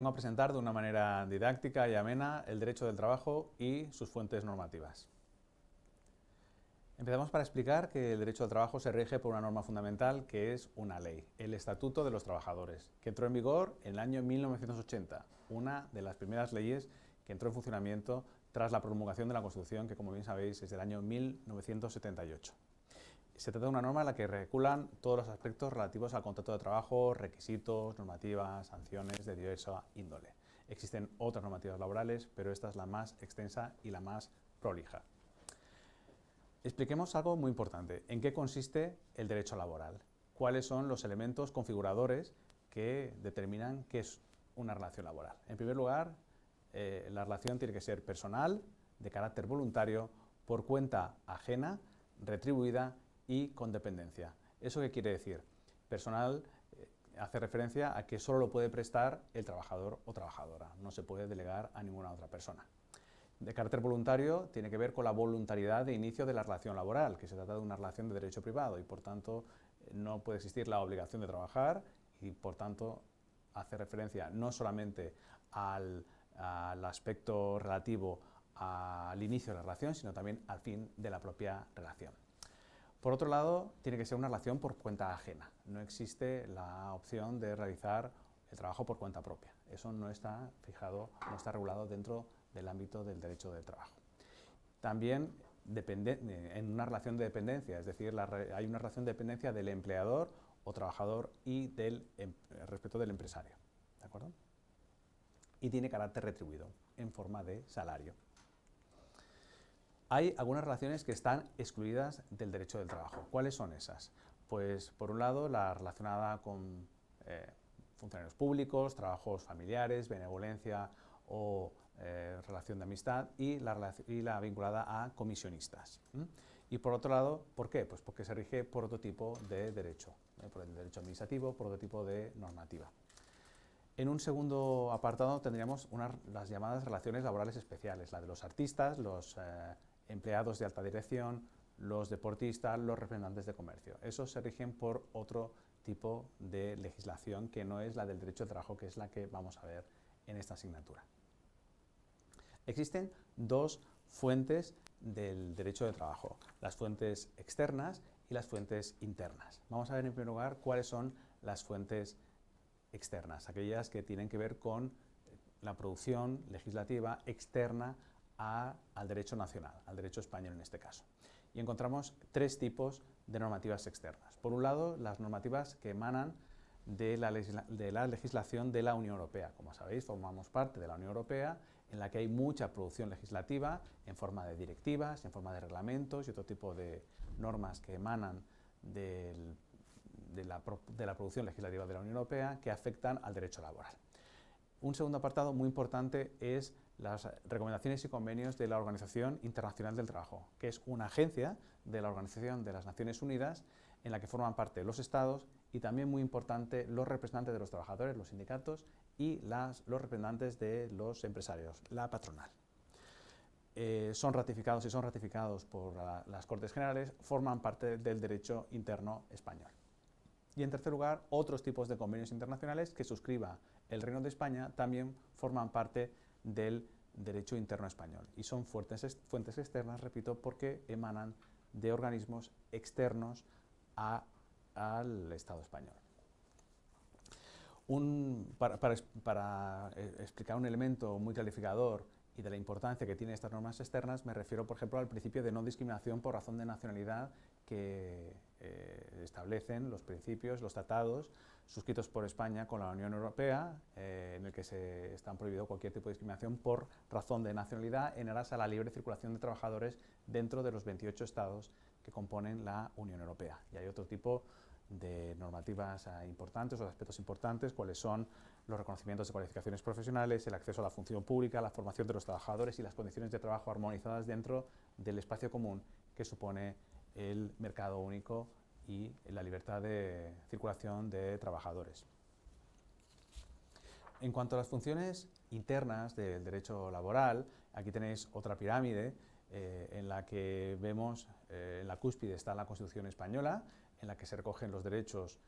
Vengo a presentar de una manera didáctica y amena el derecho del trabajo y sus fuentes normativas. Empezamos para explicar que el derecho del trabajo se rige por una norma fundamental que es una ley, el Estatuto de los Trabajadores, que entró en vigor en el año 1980, una de las primeras leyes que entró en funcionamiento tras la promulgación de la Constitución, que como bien sabéis es del año 1978. Se trata de una norma en la que regulan todos los aspectos relativos al contrato de trabajo, requisitos, normativas, sanciones de diversa índole. Existen otras normativas laborales, pero esta es la más extensa y la más prolija. Expliquemos algo muy importante. ¿En qué consiste el derecho laboral? ¿Cuáles son los elementos configuradores que determinan qué es una relación laboral? En primer lugar, la relación tiene que ser personal, de carácter voluntario, por cuenta ajena, retribuida y con dependencia. ¿Eso qué quiere decir? Personal hace referencia a que solo lo puede prestar el trabajador o trabajadora, no se puede delegar a ninguna otra persona. De carácter voluntario tiene que ver con la voluntariedad de inicio de la relación laboral, que se trata de una relación de derecho privado y por tanto no puede existir la obligación de trabajar y por tanto hace referencia no solamente al aspecto relativo al inicio de la relación, sino también al fin de la propia relación. Por otro lado, tiene que ser una relación por cuenta ajena. No existe la opción de realizar el trabajo por cuenta propia. Eso no está fijado, no está regulado dentro del ámbito del derecho del trabajo. También en una relación de dependencia, es decir, hay una relación de dependencia del empleador o trabajador y respecto del empresario. ¿De acuerdo? Y tiene carácter retribuido en forma de salario. Hay algunas relaciones que están excluidas del derecho del trabajo. ¿Cuáles son esas? Pues, por un lado, la relacionada con funcionarios públicos, trabajos familiares, benevolencia o relación de amistad y la vinculada a comisionistas. Y por otro lado, ¿por qué? Pues porque se rige por otro tipo de derecho, por el derecho administrativo, por otro tipo de normativa. En un segundo apartado tendríamos las llamadas relaciones laborales especiales, la de los artistas, los empleados de alta dirección, los deportistas, los representantes de comercio. Esos se rigen por otro tipo de legislación que no es la del derecho de trabajo, que es la que vamos a ver en esta asignatura. Existen dos fuentes del derecho de trabajo, las fuentes externas y las fuentes internas. Vamos a ver en primer lugar cuáles son las fuentes externas, aquellas que tienen que ver con la producción legislativa externa al derecho nacional, al derecho español en este caso. Y encontramos tres tipos de normativas externas. Por un lado, las normativas que emanan de la legislación de la Unión Europea. Como sabéis, formamos parte de la Unión Europea, en la que hay mucha producción legislativa en forma de directivas, en forma de reglamentos y otro tipo de normas que emanan de la producción legislativa de la Unión Europea que afectan al derecho laboral. Un segundo apartado muy importante es las recomendaciones y convenios de la Organización Internacional del Trabajo, que es una agencia de la Organización de las Naciones Unidas en la que forman parte los Estados y también muy importante los representantes de los trabajadores, los sindicatos y los representantes de los empresarios, la patronal. Son ratificados por las Cortes Generales, forman parte del derecho interno español. Y en tercer lugar, otros tipos de convenios internacionales que suscriba el Reino de España también forman parte del derecho interno español y son fuentes externas, repito, porque emanan de organismos externos al Estado español. Para explicar un elemento muy clarificador y de la importancia que tienen estas normas externas, me refiero, por ejemplo, al principio de no discriminación por razón de nacionalidad que establecen los principios, los tratados suscritos por España con la Unión Europea, en el que están prohibido cualquier tipo de discriminación por razón de nacionalidad en aras a la libre circulación de trabajadores dentro de los 28 estados que componen la Unión Europea. Y hay otro tipo de normativas importantes o de aspectos importantes, cuáles son los reconocimientos de cualificaciones profesionales, el acceso a la función pública, la formación de los trabajadores y las condiciones de trabajo armonizadas dentro del espacio común que supone el mercado único y la libertad de circulación de trabajadores. En cuanto a las funciones internas del derecho laboral, aquí tenéis otra pirámide en la que vemos, en la cúspide está la Constitución española, en la que se recogen los derechos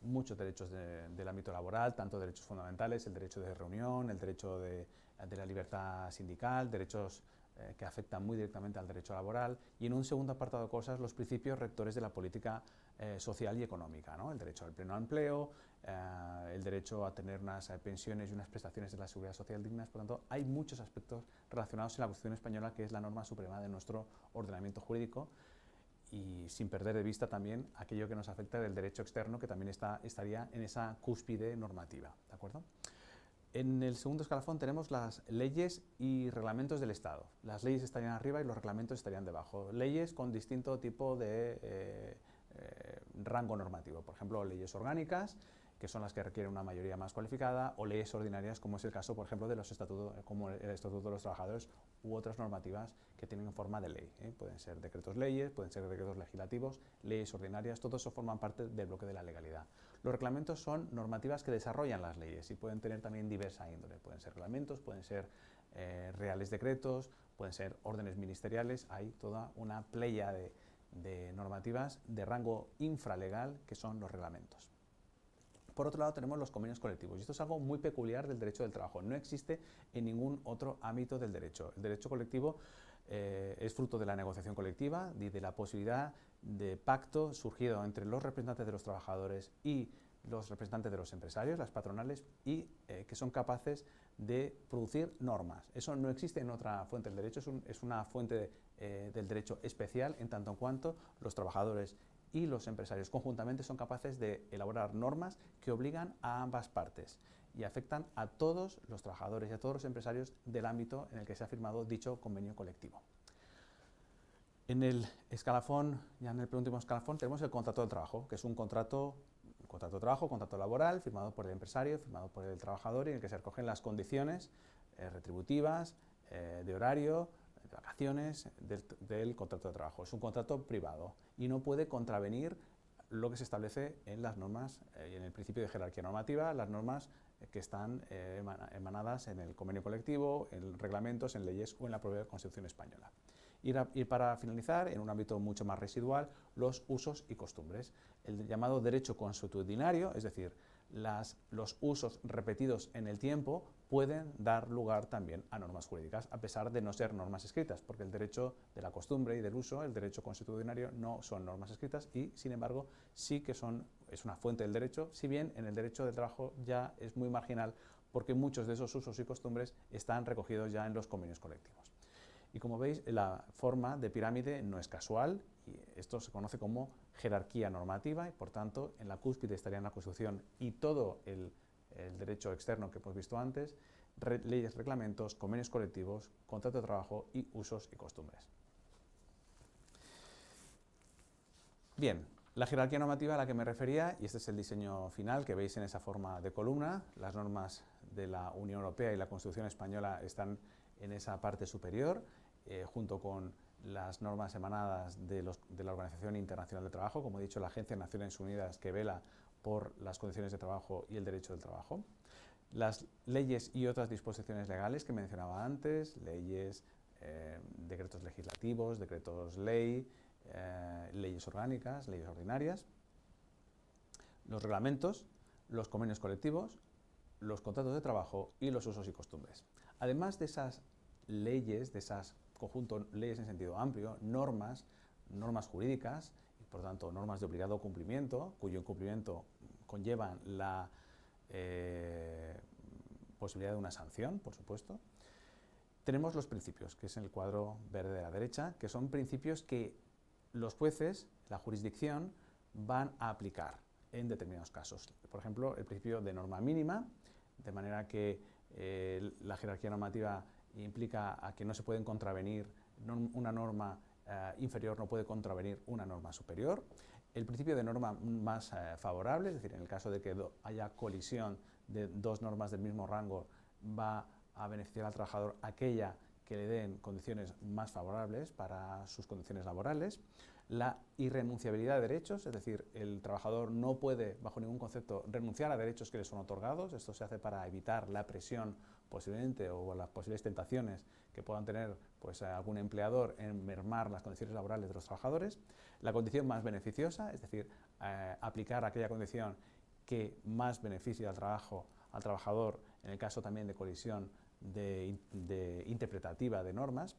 muchos derechos del ámbito laboral, tanto derechos fundamentales, el derecho de reunión, el derecho de la libertad sindical, derechos que afectan muy directamente al derecho laboral, y en un segundo apartado de cosas los principios rectores de la política social y económica, ¿no? El derecho al pleno empleo, el derecho a tener unas pensiones y unas prestaciones de la seguridad social dignas. Por lo tanto, hay muchos aspectos relacionados en la Constitución española, que es la norma suprema de nuestro ordenamiento jurídico, y sin perder de vista también aquello que nos afecta del derecho externo, que también estaría en esa cúspide normativa, ¿de acuerdo? En el segundo escalafón tenemos las leyes y reglamentos del Estado. Las leyes estarían arriba y los reglamentos estarían debajo. Leyes con distinto tipo de rango normativo. Por ejemplo, leyes orgánicas, que son las que requieren una mayoría más cualificada, o leyes ordinarias, como es el caso, por ejemplo, de los estatutos, como el Estatuto de los Trabajadores, u otras normativas que tienen forma de ley. Pueden ser decretos leyes, pueden ser decretos legislativos, leyes ordinarias, todo eso forman parte del bloque de la legalidad. Los reglamentos son normativas que desarrollan las leyes y pueden tener también diversa índole. Pueden ser reglamentos, pueden ser reales decretos, pueden ser órdenes ministeriales. Hay toda una playa de normativas de rango infralegal que son los reglamentos. Por otro lado, tenemos los convenios colectivos, y esto es algo muy peculiar del derecho del trabajo. No existe en ningún otro ámbito del derecho. El derecho colectivo es fruto de la negociación colectiva y de la posibilidad de pacto surgido entre los representantes de los trabajadores y los representantes de los empresarios, las patronales, y que son capaces de producir normas. Eso no existe en otra fuente del derecho, es una fuente del derecho especial, en tanto en cuanto los trabajadores y los empresarios conjuntamente son capaces de elaborar normas que obligan a ambas partes y afectan a todos los trabajadores y a todos los empresarios del ámbito en el que se ha firmado dicho convenio colectivo. En el escalafón, ya en el penúltimo escalafón, tenemos el contrato de trabajo, que es un contrato de trabajo, contrato laboral, firmado por el empresario, firmado por el trabajador, y en el que se recogen las condiciones retributivas, de horario, de vacaciones del contrato de trabajo. Es un contrato privado y no puede contravenir lo que se establece en las normas y en el principio de jerarquía normativa, las normas que están emanadas en el convenio colectivo, en reglamentos, en leyes o en la propia Constitución española. Y para finalizar, en un ámbito mucho más residual, los usos y costumbres. El llamado derecho consuetudinario, es decir, los usos repetidos en el tiempo, pueden dar lugar también a normas jurídicas, a pesar de no ser normas escritas, porque el derecho de la costumbre y del uso, el derecho consuetudinario, no son normas escritas y, sin embargo, sí que es una fuente del derecho, si bien en el derecho del trabajo ya es muy marginal, porque muchos de esos usos y costumbres están recogidos ya en los convenios colectivos. Y como veis, la forma de pirámide no es casual, y esto se conoce como jerarquía normativa, y por tanto en la cúspide estarían la Constitución y todo el derecho externo que hemos visto antes, leyes, reglamentos, convenios colectivos, contrato de trabajo y usos y costumbres. Bien, la jerarquía normativa a la que me refería, y este es el diseño final que veis en esa forma de columna, las normas de la Unión Europea y la Constitución española están en esa parte superior, junto con las normas emanadas de la Organización Internacional del Trabajo, como he dicho, la Agencia de Naciones Unidas que vela por las condiciones de trabajo y el derecho del trabajo. Las leyes y otras disposiciones legales que mencionaba antes, leyes, decretos legislativos, decretos ley, leyes orgánicas, leyes ordinarias, los reglamentos, los convenios colectivos, los contratos de trabajo y los usos y costumbres. Además de esas leyes, de esas conjunto leyes en sentido amplio, normas jurídicas, y por tanto normas de obligado cumplimiento, cuyo incumplimiento conlleva la posibilidad de una sanción, por supuesto. Tenemos los principios, que es en el cuadro verde de la derecha, que son principios que los jueces, la jurisdicción, van a aplicar en determinados casos. Por ejemplo, el principio de norma mínima, de manera que la jerarquía normativa implica a que no se pueden contravenir, una norma inferior no puede contravenir una norma superior. El principio de norma más favorable, es decir, en el caso de que haya colisión de dos normas del mismo rango, va a beneficiar al trabajador aquella que le den condiciones más favorables para sus condiciones laborales. la irrenunciabilidad de derechos, es decir, el trabajador no puede, bajo ningún concepto, renunciar a derechos que le son otorgados. Esto se hace para evitar la presión, posiblemente, o las posibles tentaciones que puedan tener pues, algún empleador en mermar las condiciones laborales de los trabajadores. La condición más beneficiosa, es decir, aplicar aquella condición que más beneficie al trabajador, en el caso también de colisión interpretativa de normas.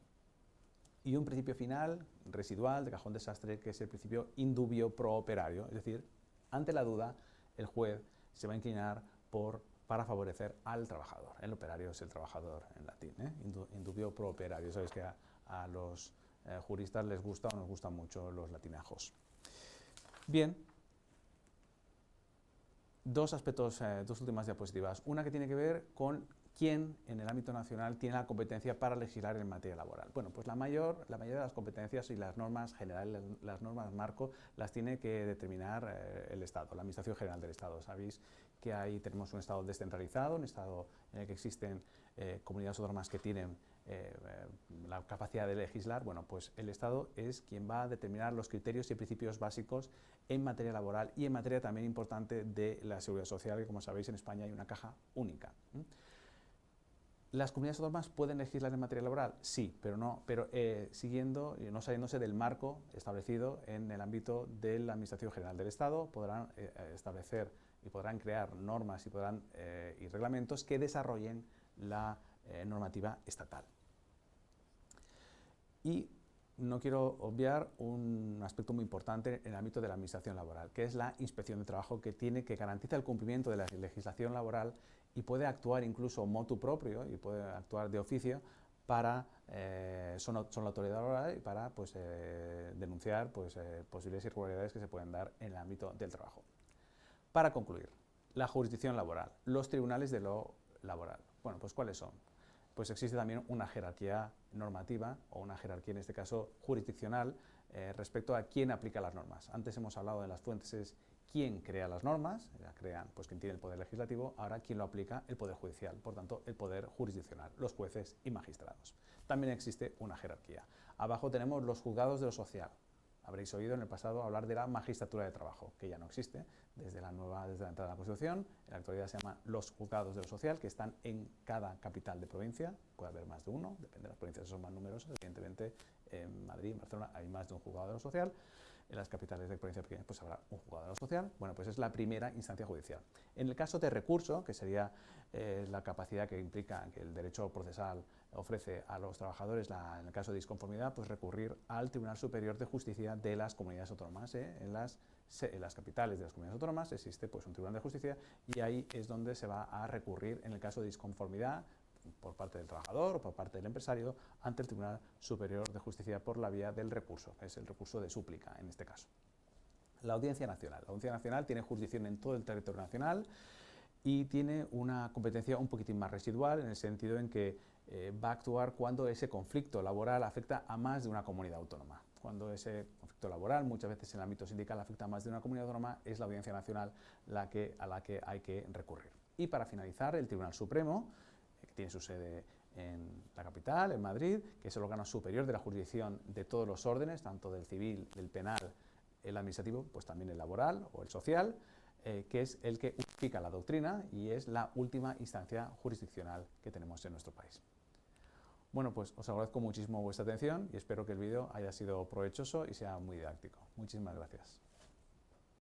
Y un principio final, residual, de cajón desastre, que es el principio in dubio pro operario, es decir, ante la duda, el juez se va a inclinar para favorecer al trabajador. El operario es el trabajador en latín, in dubio pro operario. Sabéis que a los juristas les gusta o nos gustan mucho los latinajos. Bien, dos aspectos, dos últimas diapositivas. Una que tiene que ver con quién en el ámbito nacional tiene la competencia para legislar en materia laboral. Bueno, pues la mayoría de las competencias y las normas generales, las normas marco, las tiene que determinar el Estado, la Administración General del Estado. Sabéis que ahí tenemos un Estado descentralizado, un Estado en el que existen comunidades autónomas que tienen la capacidad de legislar. Bueno, pues el Estado es quien va a determinar los criterios y principios básicos en materia laboral y en materia también importante de la seguridad social, que como sabéis en España hay una caja única. ¿Las comunidades autónomas pueden legislar en materia laboral? Sí, pero no siguiendo y no saliéndose del marco establecido en el ámbito de la Administración General del Estado. Podrán establecer y podrán crear normas y reglamentos que desarrollen la normativa estatal. Y no quiero obviar un aspecto muy importante en el ámbito de la administración laboral, que es la inspección de trabajo, que garantiza el cumplimiento de la legislación laboral y puede actuar incluso motu proprio y puede actuar de oficio para, son la autoridad laboral y para pues, denunciar pues, posibles irregularidades que se pueden dar en el ámbito del trabajo. Para concluir, la jurisdicción laboral, los tribunales de lo laboral. Bueno, pues ¿cuáles son? Pues existe también una jerarquía normativa, o una jerarquía en este caso jurisdiccional, respecto a quién aplica las normas. Antes hemos hablado de las fuentes, es quién crea las normas, ya crean pues quien tiene el poder legislativo, ahora quién lo aplica, el poder judicial, por tanto el poder jurisdiccional, los jueces y magistrados. También existe una jerarquía. Abajo tenemos los juzgados de lo social. Habréis oído en el pasado hablar de la magistratura de trabajo, que ya no existe desde la entrada de la Constitución. En la actualidad se llaman los juzgados de lo social, que están en cada capital de provincia. Puede haber más de uno, depende de las provincias, son más numerosas. Evidentemente, en Madrid, en Barcelona, hay más de un juzgado de lo social. En las capitales de provincia pequeñas pues habrá un juzgado de lo social. Bueno, pues es la primera instancia judicial. En el caso de recurso, que sería la capacidad que implica que el derecho procesal ofrece a los trabajadores, en el caso de disconformidad, pues recurrir al Tribunal Superior de Justicia de las comunidades autónomas. En las capitales de las comunidades autónomas existe pues, un Tribunal de Justicia y ahí es donde se va a recurrir en el caso de disconformidad por parte del trabajador o por parte del empresario ante el Tribunal Superior de Justicia por la vía del recurso, que es el recurso de súplica en este caso. La Audiencia Nacional. La Audiencia Nacional tiene jurisdicción en todo el territorio nacional y tiene una competencia un poquitín más residual en el sentido en que va a actuar cuando ese conflicto laboral afecta a más de una comunidad autónoma. Cuando ese conflicto laboral, muchas veces en el ámbito sindical, afecta a más de una comunidad autónoma, es la Audiencia Nacional a la que hay que recurrir. Y para finalizar, el Tribunal Supremo, que tiene su sede en la capital, en Madrid, que es el órgano superior de la jurisdicción de todos los órdenes, tanto del civil, del penal, el administrativo, pues también el laboral o el social, que es el que unifica la doctrina y es la última instancia jurisdiccional que tenemos en nuestro país. Bueno, pues os agradezco muchísimo vuestra atención y espero que el vídeo haya sido provechoso y sea muy didáctico. Muchísimas gracias.